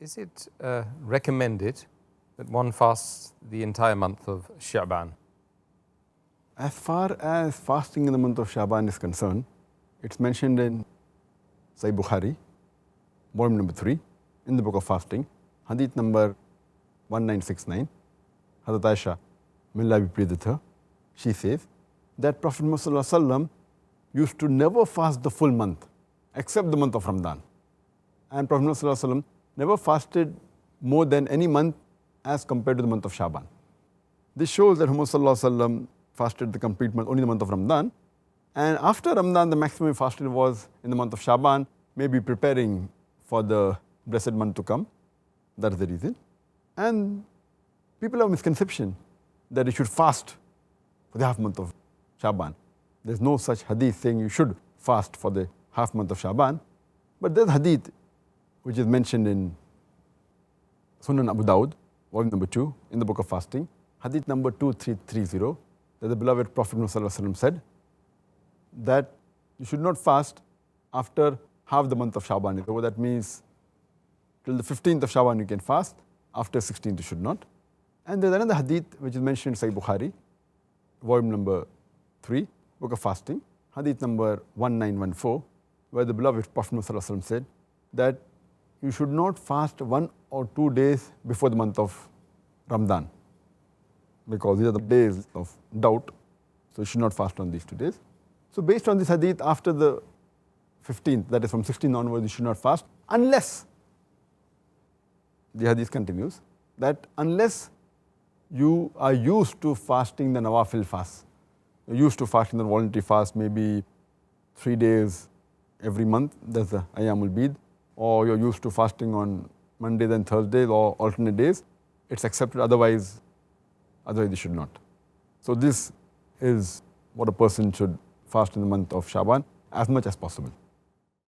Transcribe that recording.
Is it recommended that one fasts the entire month of Sha'baan? As far as fasting in the month of Sha'baan is concerned, it's mentioned in Sahih Bukhari, volume number 3, in the book of fasting, Hadith number 1969. Hazrat Aisha, may Allah be pleased with her, she says that Prophet Muhammad used to never fast the full month except the month of Ramadan. And Prophet Muhammad never fasted more than any month as compared to the month of Sha'baan. This shows that Muhammad fasted the complete month, only the month of Ramadan. And after Ramadan, the maximum he fasted was in the month of Sha'baan, maybe preparing for the blessed month to come. That's the reason. And people have a misconception that you should fast for the half month of Sha'baan. There's no such hadith saying you should fast for the half month of Sha'baan. But there's hadith which is mentioned in Sunan Abu Dawud, volume number 2, in the book of fasting, hadith number 2330, that the beloved Prophet Muhammad said that you should not fast after half the month of Sha'baan. So that means till the 15th of Sha'baan you can fast, after 16th you should not. And there's another hadith which is mentioned in Sahih Bukhari, volume number 3, book of fasting, hadith number 1914, where the beloved Prophet Muhammad said that you should not fast 1 or 2 days before the month of Ramadan, because these are the days of doubt, so you should not fast on these 2 days. So based on this hadith, after the 15th, that is from 16 onwards, you should not fast, unless, the hadith continues, that unless you are used to fasting the nawafil fast, you're used to fasting the voluntary fast, maybe 3 days every month, that's the Ayyamul Bid, or you're used to fasting on Mondays and Thursdays or alternate days, it's accepted, otherwise you should not. So this is what a person should fast in the month of Sha'baan as much as possible.